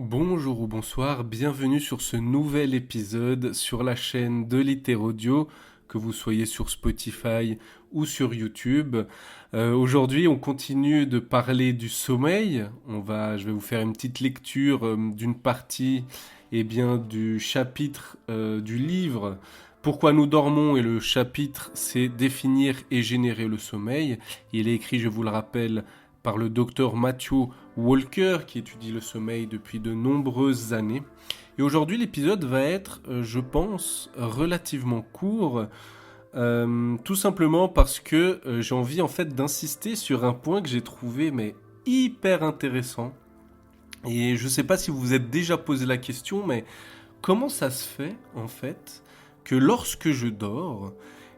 Bonjour ou bonsoir, bienvenue sur ce nouvel épisode sur la chaîne de Littérodio, que vous soyez sur Spotify ou sur YouTube. Aujourd'hui, on continue de parler du sommeil. Je vais vous faire une petite lecture d'une partie du chapitre du livre Pourquoi nous dormons, et le chapitre c'est Définir et générer le sommeil. Il est écrit, je vous le rappelle, par le docteur Matthew Walker, qui étudie le sommeil depuis de nombreuses années. Et aujourd'hui, l'épisode va être, je pense, relativement court, tout simplement parce que j'ai envie en fait d'insister sur un point que j'ai trouvé hyper intéressant. Et je ne sais pas si vous vous êtes déjà posé la question, mais comment ça se fait en fait que lorsque je dors,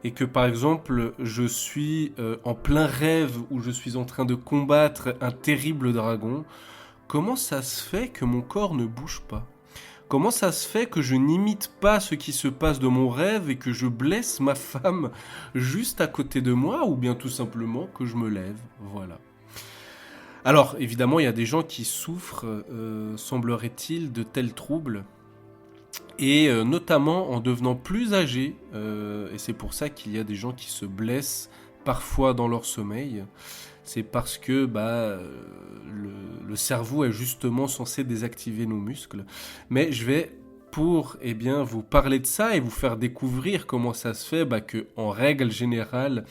et que par exemple je suis en plein rêve où je suis en train de combattre un terrible dragon, comment ça se fait que mon corps ne bouge pas ? Comment ça se fait que je n'imite pas ce qui se passe de mon rêve et que je blesse ma femme juste à côté de moi, ou bien tout simplement que je me lève ? Voilà. Alors évidemment il y a des gens qui souffrent, semblerait-il, de tels troubles, et notamment en devenant plus âgés, et c'est pour ça qu'il y a des gens qui se blessent parfois dans leur sommeil. C'est parce que le cerveau est justement censé désactiver nos muscles. Mais je vais vous parler de ça et vous faire découvrir comment ça se fait que en règle générale,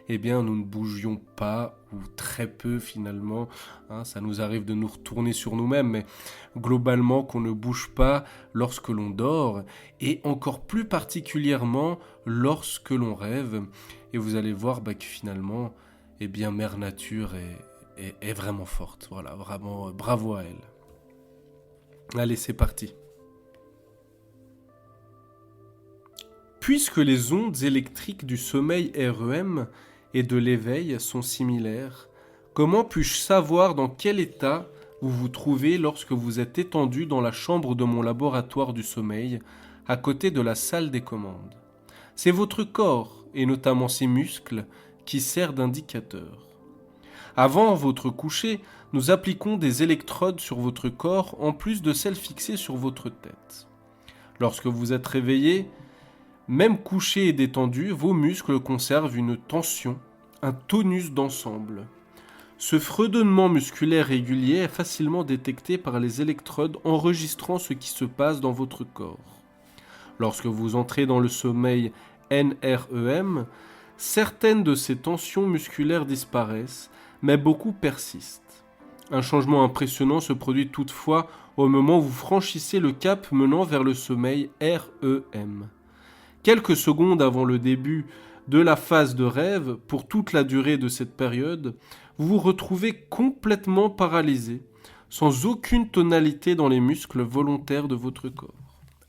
nous ne bougions pas, ou très peu finalement. Ça nous arrive de nous retourner sur nous-mêmes, mais globalement qu'on ne bouge pas lorsque l'on dort, et encore plus particulièrement lorsque l'on rêve. Et vous allez voir que finalement, Mère Nature est vraiment forte. Voilà, vraiment, bravo à elle. Allez, c'est parti. Puisque les ondes électriques du sommeil REM et de l'éveil sont similaires, comment puis-je savoir dans quel état vous vous trouvez lorsque vous êtes étendu dans la chambre de mon laboratoire du sommeil, à côté de la salle des commandes ? C'est votre corps, et notamment ses muscles, qui sert d'indicateur. Avant votre coucher, nous appliquons des électrodes sur votre corps en plus de celles fixées sur votre tête. Lorsque vous êtes réveillé, même couché et détendu, vos muscles conservent une tension, un tonus d'ensemble. Ce fredonnement musculaire régulier est facilement détecté par les électrodes enregistrant ce qui se passe dans votre corps. Lorsque vous entrez dans le sommeil NREM, certaines de ces tensions musculaires disparaissent, mais beaucoup persistent. Un changement impressionnant se produit toutefois au moment où vous franchissez le cap menant vers le sommeil REM. Quelques secondes avant le début de la phase de rêve, pour toute la durée de cette période, vous vous retrouvez complètement paralysé, sans aucune tonalité dans les muscles volontaires de votre corps.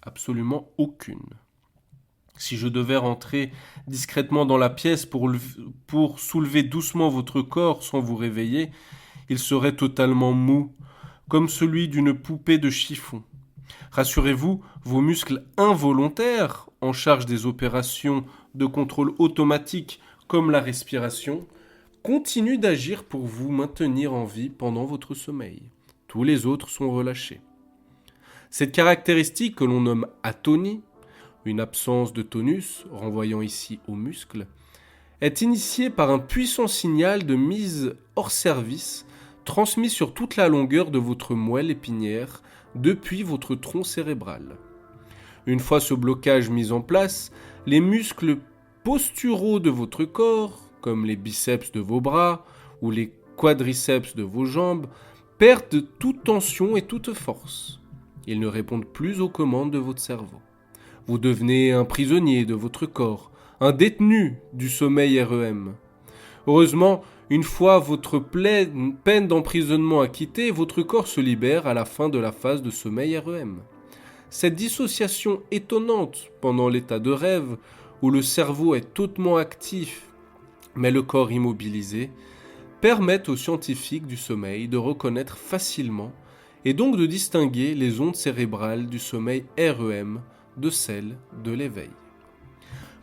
Absolument aucune. Si je devais rentrer discrètement dans la pièce pour soulever doucement votre corps sans vous réveiller, il serait totalement mou, comme celui d'une poupée de chiffon. Rassurez-vous, vos muscles involontaires, en charge des opérations de contrôle automatique comme la respiration, continuent d'agir pour vous maintenir en vie pendant votre sommeil. Tous les autres sont relâchés. Cette caractéristique que l'on nomme atonie, une absence de tonus, renvoyant ici aux muscles, est initiée par un puissant signal de mise hors service transmis sur toute la longueur de votre moelle épinière depuis votre tronc cérébral. Une fois ce blocage mis en place, les muscles posturaux de votre corps, comme les biceps de vos bras ou les quadriceps de vos jambes, perdent toute tension et toute force. Ils ne répondent plus aux commandes de votre cerveau. Vous devenez un prisonnier de votre corps, un détenu du sommeil REM. Heureusement, une fois votre peine d'emprisonnement acquittée, votre corps se libère à la fin de la phase de sommeil REM. Cette dissociation étonnante pendant l'état de rêve, où le cerveau est hautement actif mais le corps immobilisé, permet aux scientifiques du sommeil de reconnaître facilement et donc de distinguer les ondes cérébrales du sommeil REM de celles de l'éveil.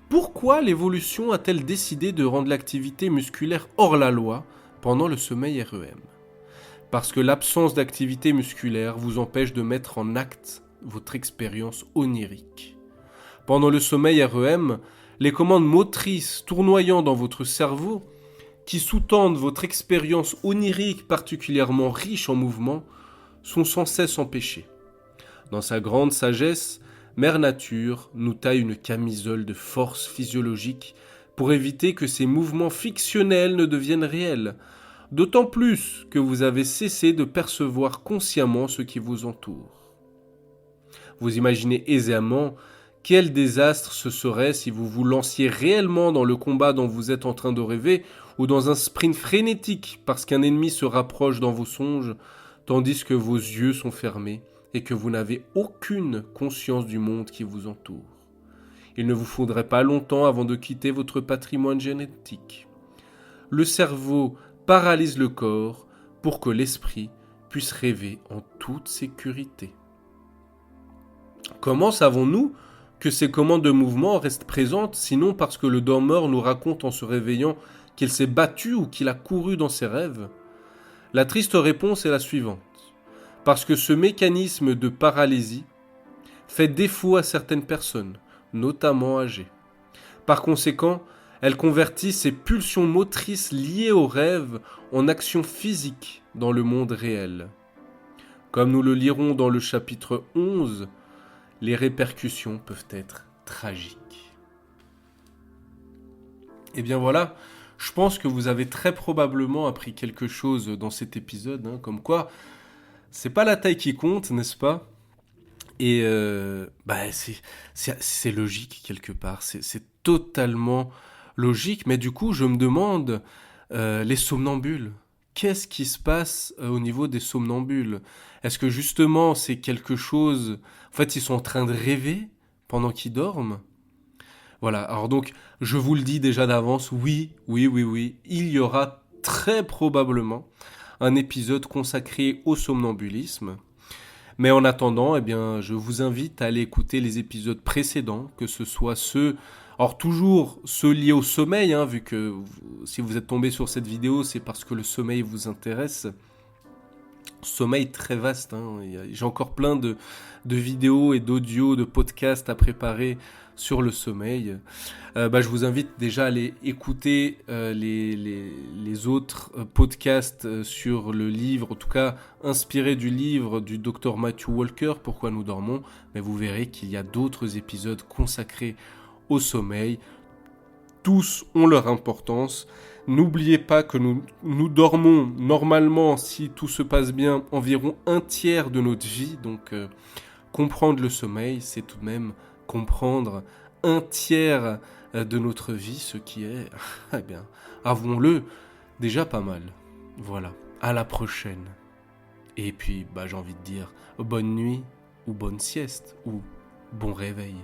Pourquoi l'évolution a-t-elle décidé de rendre l'activité musculaire hors la loi pendant le sommeil REM ? parce que l'absence d'activité musculaire vous empêche de mettre en acte votre expérience onirique. Pendant le sommeil REM, les commandes motrices tournoyant dans votre cerveau, qui sous-tendent votre expérience onirique particulièrement riche en mouvements, sont sans cesse empêchées. Dans sa grande sagesse, Mère Nature nous taille une camisole de force physiologique pour éviter que ces mouvements fictionnels ne deviennent réels, d'autant plus que vous avez cessé de percevoir consciemment ce qui vous entoure. Vous imaginez aisément quel désastre ce serait si vous vous lanciez réellement dans le combat dont vous êtes en train de rêver ou dans un sprint frénétique parce qu'un ennemi se rapproche dans vos songes tandis que vos yeux sont fermés et que vous n'avez aucune conscience du monde qui vous entoure. Il ne vous faudrait pas longtemps avant de quitter votre patrimoine génétique. Le cerveau paralyse le corps pour que l'esprit puisse rêver en toute sécurité. Comment savons-nous que ces commandes de mouvement restent présentes, sinon parce que le dormeur nous raconte en se réveillant qu'il s'est battu ou qu'il a couru dans ses rêves? La triste réponse est la suivante. Parce que ce mécanisme de paralysie fait défaut à certaines personnes, notamment âgées. Par conséquent, elle convertit ces pulsions motrices liées au rêve en actions physiques dans le monde réel. Comme nous le lirons dans le chapitre 11, les répercussions peuvent être tragiques. Et bien voilà, je pense que vous avez très probablement appris quelque chose dans cet épisode, comme quoi c'est pas la taille qui compte, n'est-ce pas? Et c'est logique quelque part, c'est totalement logique, mais du coup je me demande, les somnambules, qu'est-ce qui se passe au niveau des somnambules? Est-ce que justement c'est quelque chose, en fait ils sont en train de rêver pendant qu'ils dorment? Voilà, alors donc je vous le dis déjà d'avance, oui, il y aura très probablement un épisode consacré au somnambulisme. Mais en attendant, eh bien, je vous invite à aller écouter les épisodes précédents, que ce soit ceux, alors toujours ceux liés au sommeil, vu que si vous êtes tombé sur cette vidéo, c'est parce que le sommeil vous intéresse. Sommeil très vaste, j'ai encore plein de vidéos et d'audios, de podcasts à préparer sur le sommeil. Je vous invite déjà à aller écouter les autres podcasts sur le livre, en tout cas inspiré du livre du Dr Matthew Walker, Pourquoi nous dormons, mais vous verrez qu'il y a d'autres épisodes consacrés au sommeil. Tous ont leur importance. N'oubliez pas que nous dormons normalement, si tout se passe bien, environ un tiers de notre vie. Donc comprendre le sommeil, c'est tout de même comprendre un tiers de notre vie, ce qui est, eh bien, avouons-le, déjà pas mal. Voilà, à la prochaine. Et puis, j'ai envie de dire bonne nuit, ou bonne sieste, ou bon réveil.